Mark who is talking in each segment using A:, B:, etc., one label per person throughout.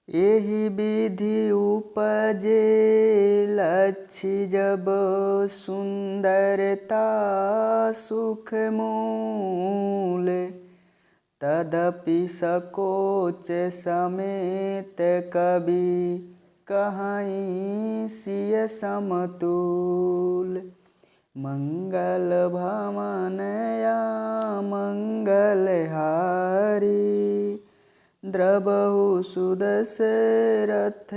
A: एहि विधि उपजे लक्षि जब सुंदरता सुख मूल। तदपि सकोच समेत कवि कहीं सिय समतुल। मंगल भवन या मंगल हारी द्रबहु सुदशरथ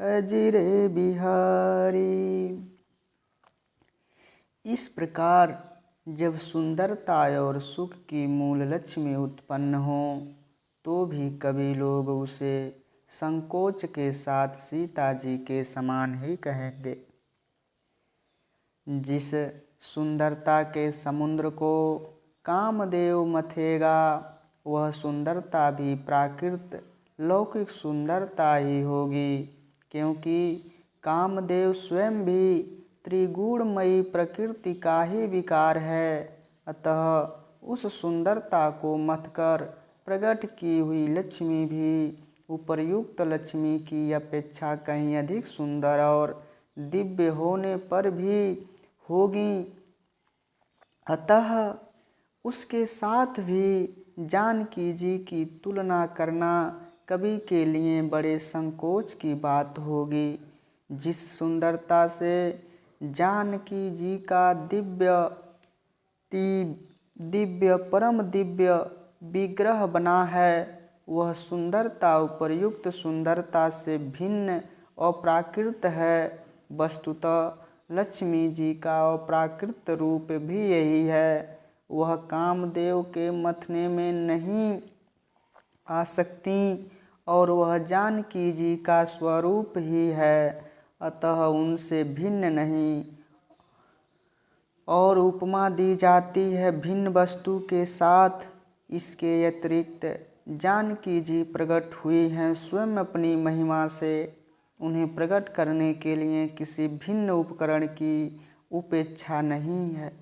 A: अजिरे बिहारी। इस प्रकार जब सुंदरता और सुख की मूल लक्ष्मी उत्पन्न हो तो भी कभी लोग उसे संकोच के साथ सीता जी के समान ही कहेंगे। जिस सुंदरता के समुद्र को कामदेव मथेगा वह सुंदरता भी प्राकृत लौकिक सुंदरता ही होगी, क्योंकि कामदेव स्वयं भी त्रिगुणमयी प्रकृति का ही विकार है। अतः उस सुंदरता को मथकर प्रकट की हुई लक्ष्मी भी उपर्युक्त लक्ष्मी की अपेक्षा कहीं अधिक सुंदर और दिव्य होने पर भी होगी। अतः उसके साथ भी जानकी जी की तुलना करना कवि के लिए बड़े संकोच की बात होगी। जिस सुंदरता से जानकी जी का दिव्य परम दिव्य विग्रह बना है, वह सुंदरता उपर्युक्त सुंदरता से भिन्न अप्राकृत है। वस्तुतः लक्ष्मी जी का अप्राकृत रूप भी यही है। वह कामदेव के मथने में नहीं आ सकती और वह जानकी जी का स्वरूप ही है, अतः उनसे भिन्न नहीं। और उपमा दी जाती है भिन्न वस्तु के साथ। इसके अतिरिक्त जानकी जी प्रकट हुई हैं स्वयं अपनी महिमा से। उन्हें प्रकट करने के लिए किसी भिन्न उपकरण की उपेक्षा नहीं है,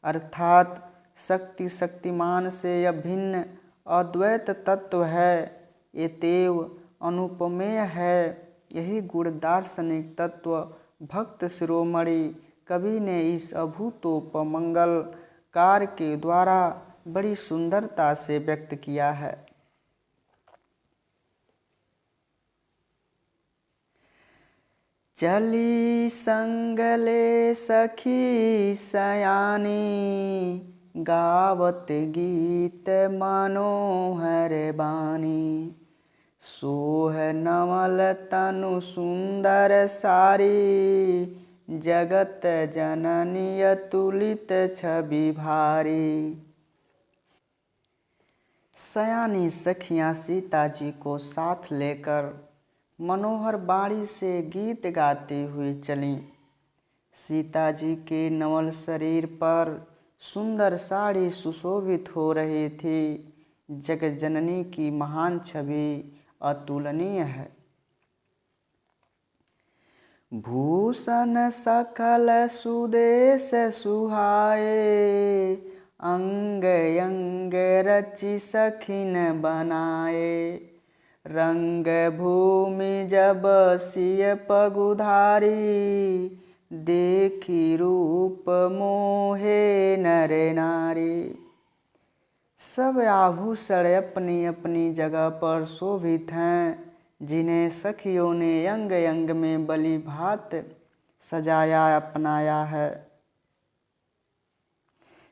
A: अर्थात शक्ति शक्तिमान से यह भिन्न अद्वैत तत्व है, एतेव अनुपमेय है। यही गुण दार्शनिक तत्व भक्त शिरोमणि कवि ने इस अभूतोपमंगल कार्य के द्वारा बड़ी सुंदरता से व्यक्त किया है। चली संगले सखी सयानी गावत गीत मनोहर बानी। सोह नमल तनु सुंदर सारी जगत जननी अतुलित छवि भारी। सयानी सखियाँ सीता जी को साथ लेकर मनोहर बाणी से गीत गाती हुई चलीं। सीता जी के नवल शरीर पर सुंदर साड़ी सुशोभित हो रही थी। जगत जननी की महान छवि अतुलनीय है। भूषण सकल सुदेश सुहाए अंग अंग रचि सखिन बनाए। रंग भूमि जब सिय पगुधारी देखी रूप मोहे नर नारी। सब आभूषण अपनी अपनी जगह पर शोभित हैं, जिन्हें सखियों ने अंग अंग में बलि भात सजाया अपनाया है।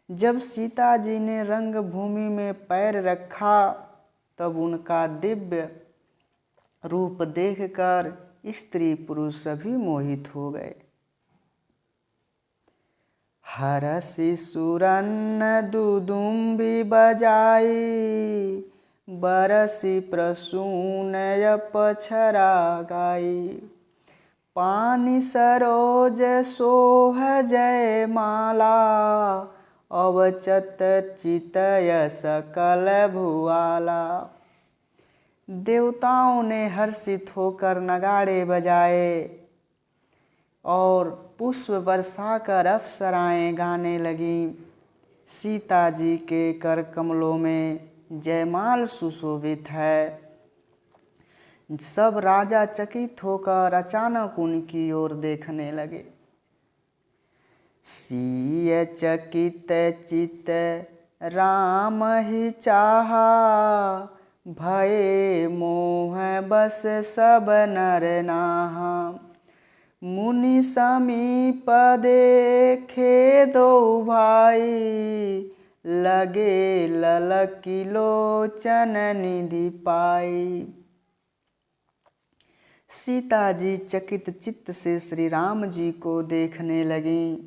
A: जब सीता जी ने रंग भूमि में पैर रखा तब उनका दिव्य रूप देखकर स्त्री पुरुष सभी मोहित हो गए। हरसि सुरन्न दुदुम्बि बजाई बरसि प्रसून पछरा गाई। पानी सरोज सोह जय माला अवचत चितय सकल भुआला। देवताओं ने हर्षित होकर नगाड़े बजाए और पुष्प वर्षा कर अप्सराएं गाने लगी। सीता जी के कर कमलों में जयमाल सुशोभित है। सब राजा चकित होकर अचानक उनकी ओर देखने लगे। सिय चकित चित राम ही चाहा, भये मोह बस सब नर नाहा। मुनि समीप देखे दो भाई, लगे ललकी लोचन निधि पाई। सीता जी चकित चित्त से श्री राम जी को देखने लगीं।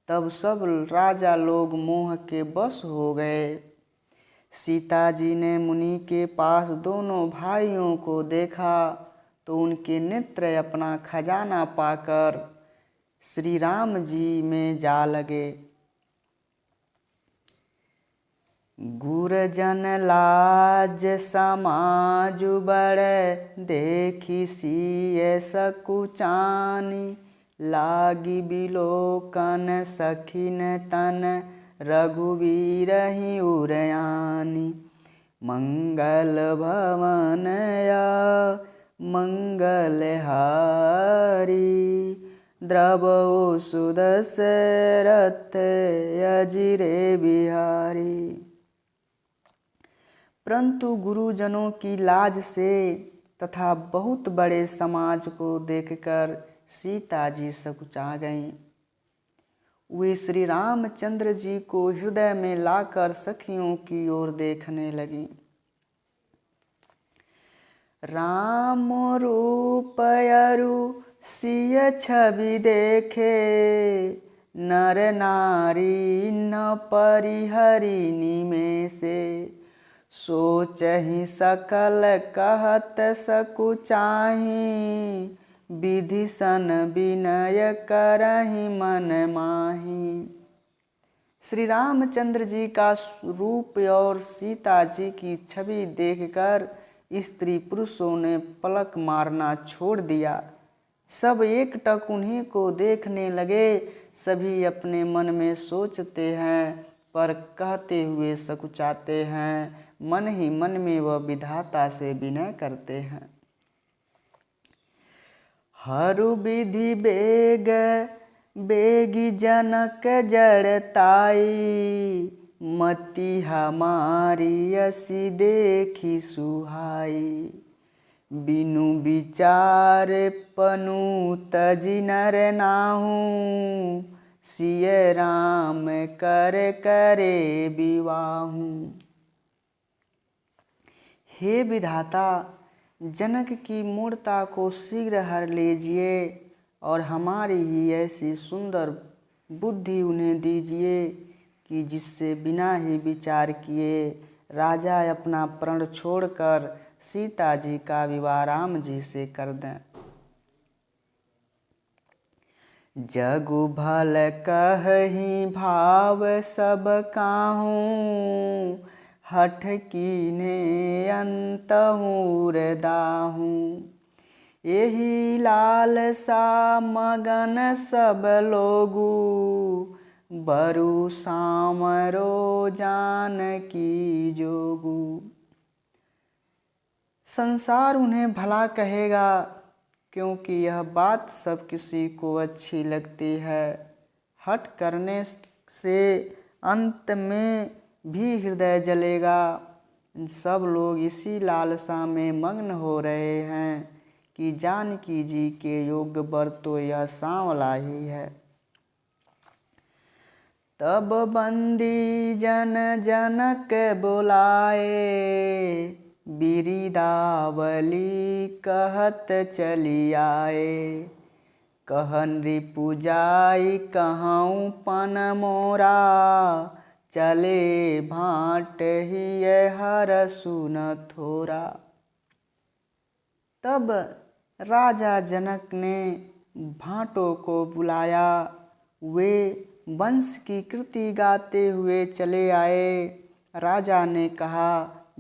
A: तब सब राजा लोग मोह के बस हो गए। सीता जी ने मुनि के पास दोनों भाइयों को देखा तो उनके नेत्र अपना खजाना पाकर श्री राम जी में जा लगे। गुरजन लाज समाज बड़, देखी सिय सकुचानी। लागी बिलोकन सखिन तन, रघुवीर ही उरयानी। मंगल भवन मंगल हारी, द्रवो सुदशरथ अजिरे बिहारी। परंतु गुरुजनों की लाज से तथा बहुत बड़े समाज को देखकर सीता जी सकुचा गईं। वे श्री रामचंद्र जी को हृदय में लाकर सखियों की ओर देखने लगीं। राम रूप अरु सिय छवि देखे, नर नारी न परिहरि निमेषे। सोचहि सकल कहत सकुचाही, विधि सन विनय करहि मन माही। श्री रामचंद्र जी का रूप और सीता जी की छवि देखकर स्त्री पुरुषों ने पलक मारना छोड़ दिया। सब एकटक उन्हीं को देखने लगे। सभी अपने मन में सोचते हैं पर कहते हुए सकुचाते हैं। मन ही मन में वह विधाता से विनय करते हैं। हरु विधि बेग बेगी जनक जड़ताई, मति हमारी असी देखी सुहाई। बिनु विचार पनु तजि नर नाहू, सिय राम कर करे विवाहू। हे विधाता, जनक की मूर्ता को शीघ्र हर लीजिए और हमारी ही ऐसी सुंदर बुद्धि उन्हें दीजिए कि जिससे बिना ही विचार किए राजा अपना प्रण छोड़कर सीता जी का विवाह राम जी से कर दें। जगु भल कहि भाव सब काहूँ, हठ कीन्हे अंतहूँ दाहूँ। एहि लालसा मगन सब लोगू, बरु सामरो जानकी जोगू। संसार उन्हें भला कहेगा क्योंकि यह बात सब किसी को अच्छी लगती है। हठ करने से अंत में भी हृदय जलेगा। सब लोग इसी लालसा में मग्न हो रहे हैं कि जानकी जी के योग्य वर तो यह सांवला ही है। तब बंदी जन जनक बुलाए, बिरिदावली कहत चली आए। कहन रिपु जाई कहूँ पन मोरा, चले भाट ही हर सुन थोरा। तब राजा जनक ने भाटों को बुलाया। वे वंश की कृति गाते हुए चले आए। राजा ने कहा,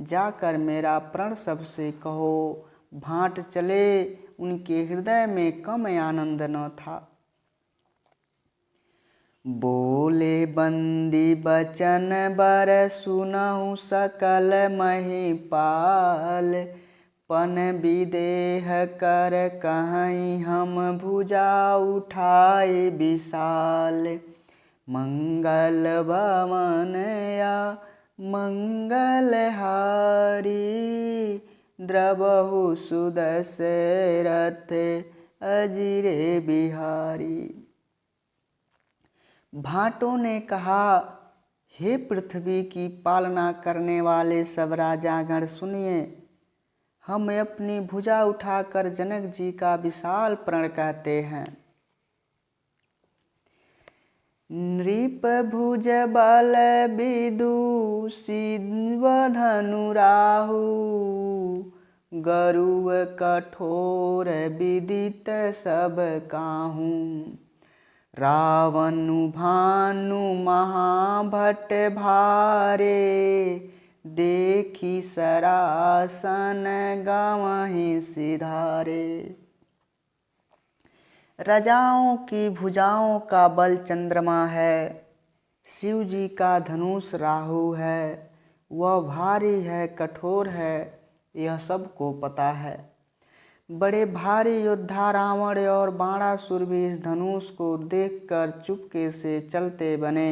A: जाकर मेरा प्रण सबसे कहो। भाट चले, उनके हृदय में कम आनंद न था। बोले बंदी बचन बर सुनहु सकल महिपाल, पन विदेह कर कहीं हम भुजा उठाए विशाल। मंगल भवन या मंगल हारी द्रवहु सुदशरथ अजिरे बिहारी। भाटों ने कहा, हे पृथ्वी की पालना करने वाले सब राजागण सुनिए, हम अपनी भुजा उठाकर जनक जी का विशाल प्रण कहते हैं। नृप भुज बल विदुषी धनु राहु गरुव कठोर विदित सब काहू। रावण भानु महाभट भारे देखी सरासन गवहीं सिधारे। राजाओं की भुजाओं का बल चंद्रमा है, शिव जी का धनुष राहु है, वह भारी है, कठोर है, यह सबको पता है। बड़े भारी योद्धा रावण और बाणासुर भी इस धनुष को देखकर चुपके से चलते बने।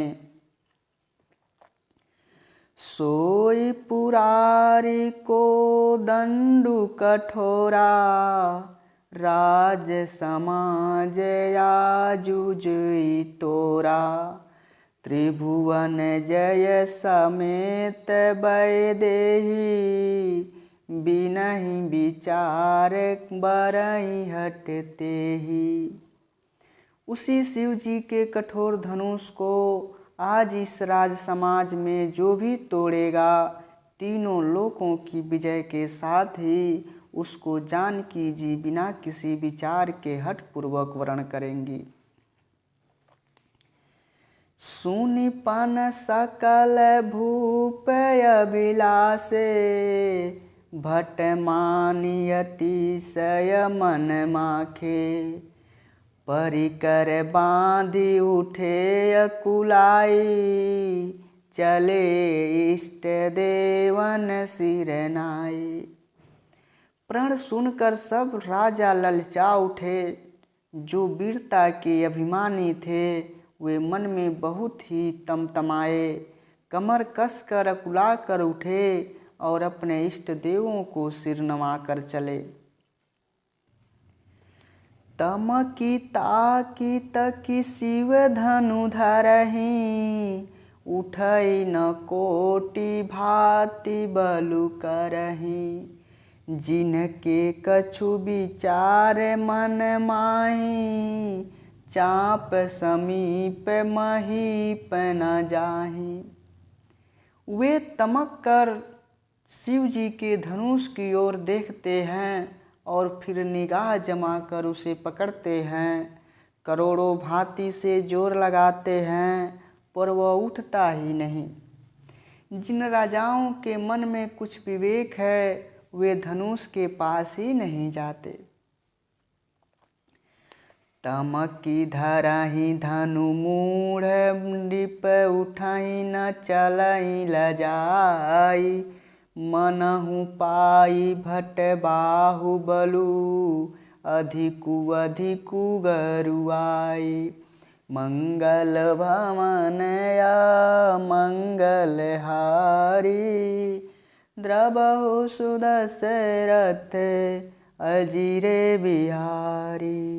A: सोई पुरारी को दंडु कठोरा राज समाज आजुजुई तोरा। त्रिभुवन जय समेत वैदेही बिनहि विचार बरई हटते ही। उसी शिव जी के कठोर धनुष को आज इस राज समाज में जो भी तोड़ेगा, तीनों लोकों की विजय के साथ ही उसको जानकी जी बिना किसी विचार के हठ पूर्वक वरण करेंगी। सुनिपन सकल भूप अभिलाषे भट मानी अतिशय मन माखे। परिकर बांधी उठे अकुलाई चले इष्ट देवन सिर नाई। प्रण सुनकर सब राजा ललचा उठे। जो वीरता के अभिमानी थे वे मन में बहुत ही तमतमाए, कमर कस कर अकुला कर उठे और अपने इष्ट देवों को सिर नवा कर चले। तमकी ताकी तकी शिव धनु धरहि उठई न कोटि भांति बलु करहि। जिनके कछु विचार मन माही चाप समीप महीप न जाहि। वे तमक कर शिव जी के धनुष की ओर देखते हैं और फिर निगाह जमा कर उसे पकड़ते हैं। करोड़ों भांति से जोर लगाते हैं पर वह उठता ही नहीं। जिन राजाओं के मन में कुछ विवेक है वे धनुष के पास ही नहीं जाते। तमकी धरहि धनु मूढ़ नृप उठहि न चलहि लजाई। मनहु पाई भट बाहु बलु अधिकु अधिकु गरुआई। मंगल भवन या मंगल हारी द्रवहु सुदशरथ अजिरे बिहारी।